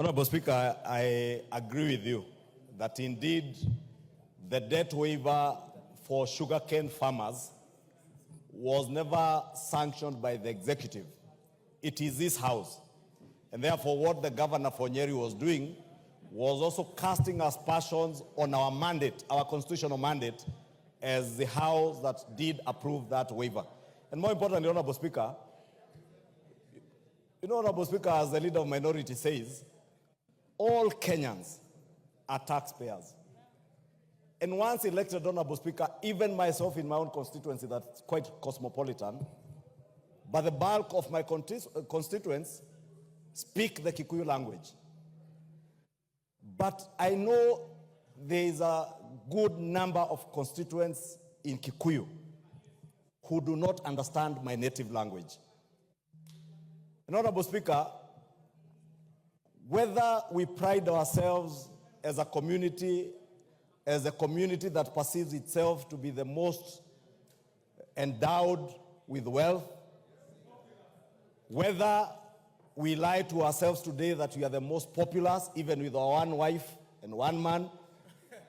Honorable Speaker, I agree with you that indeed the debt waiver for sugarcane farmers was never sanctioned by the executive. It is this House. And therefore what the governor for Nyeri was doing was also casting aspersions on our mandate, our constitutional mandate, as the House that did approve that waiver. And more importantly, Honorable Speaker, Honorable Speaker, as the leader of minority says, all Kenyans are taxpayers. And once elected, Honorable Speaker, even myself in my own constituency that's quite cosmopolitan, but the bulk of my constituents speak the Kikuyu language. But I know there is a good number of constituents in Kikuyu who do not understand my native language. And Honorable Speaker, whether we pride ourselves as a community that perceives itself to be the most endowed with wealth, whether we lie to ourselves today that we are the most populous, even with our one wife and one man.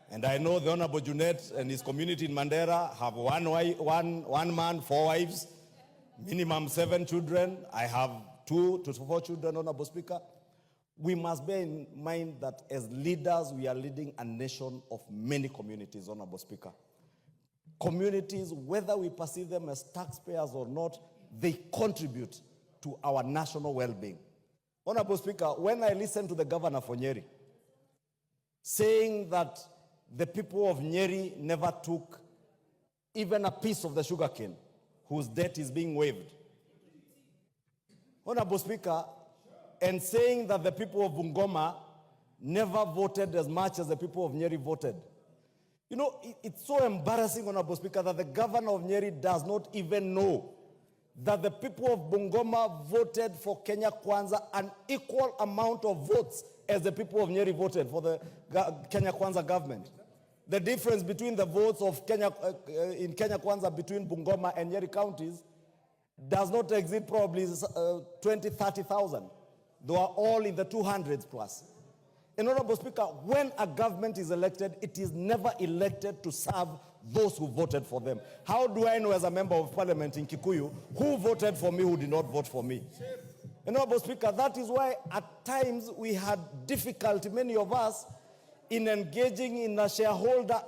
And I know the Honorable Junet and his community in Mandera have one man, 4 wives, minimum 7 children. I have 2 to 4 children, Honorable Speaker. We must bear in mind that as leaders, we are leading a nation of many communities, Honorable Speaker. Communities, whether we perceive them as taxpayers or not, they contribute to our national well-being. Honorable Speaker, when I listened to the governor for Nyeri saying that the people of Nyeri never took even a piece of the sugarcane whose debt is being waived, Honorable Speaker, and saying that the people of Bungoma never voted as much as the people of Nyeri voted. It's so embarrassing, Honorable Speaker, that the governor of Nyeri does not even know that the people of Bungoma voted for Kenya Kwanza an equal amount of votes as the people of Nyeri voted for the Kenya Kwanza government. The difference between the votes of in Kenya Kwanza between Bungoma and Nyeri counties does not exceed probably 20,000, 30,000. They are all in the 200s plus. And Honorable Speaker, when a government is elected, it is never elected to serve those who voted for them. How do I know as a member of parliament in Kikuyu who voted for me, who did not vote for me? And Honorable Speaker, that is why at times we had difficulty, many of us, in engaging in a shareholder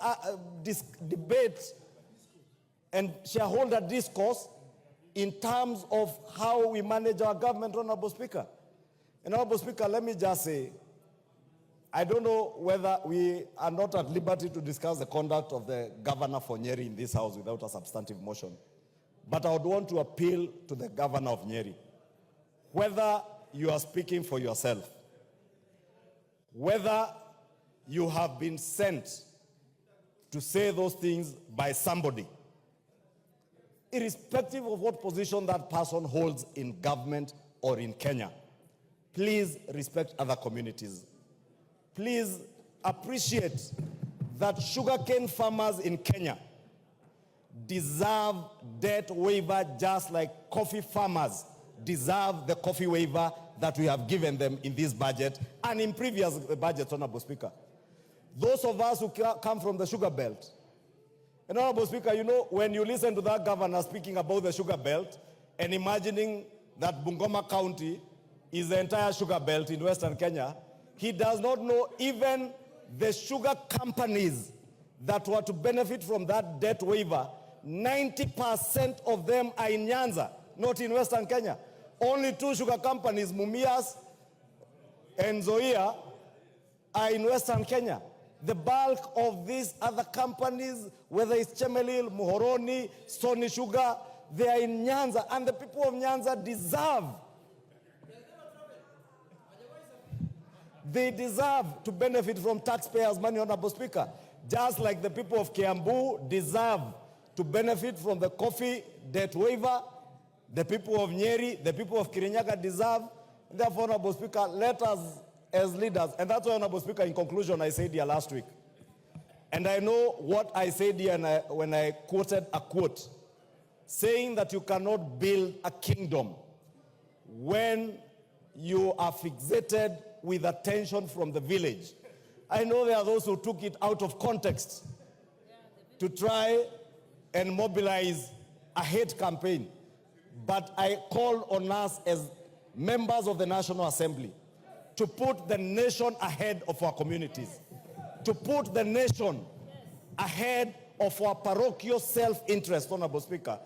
debate and shareholder discourse in terms of how we manage our government, Honorable Speaker. And Honorable Speaker, let me just say, I don't know whether we are not at liberty to discuss the conduct of the governor for Nyeri in this House without a substantive motion. But I would want to appeal to the governor of Nyeri, whether you are speaking for yourself, whether you have been sent to say those things by somebody, irrespective of what position that person holds in government or in Kenya, please respect other communities. Please appreciate that sugarcane farmers in Kenya deserve debt waiver just like coffee farmers deserve the coffee waiver that we have given them in this budget and in previous budgets, Honorable Speaker. Those of us who come from the sugar belt, and Honorable Speaker, when you listen to that governor speaking about the sugar belt and imagining that Bungoma County is the entire sugar belt in Western Kenya, he does not know even the sugar companies that were to benefit from that debt waiver. 90% of them are in Nyanza, not in Western Kenya. Only 2 sugar companies, Mumias and Zoia, are in Western Kenya. The bulk of these other companies, whether it's Chemelil, Muhoroni, Stony Sugar, they are in Nyanza, and the people of Nyanza deserve to benefit from taxpayers' money, Honorable Speaker, just like the people of Kiambu deserve to benefit from the coffee debt waiver. The people of Nyeri, the people of Kirinyaga deserve. Therefore, Honorable Speaker, let us as leaders, and that's why, Honorable Speaker, in conclusion, I said here last week, and I know what I said here when I quoted a quote, saying that you cannot build a kingdom when you are fixated with attention from the village. I know there are those who took it out of context to try and mobilize a hate campaign. But I call on us as members of the National Assembly to put the nation ahead of our communities, to put the nation ahead of our parochial self-interest, Honorable Speaker.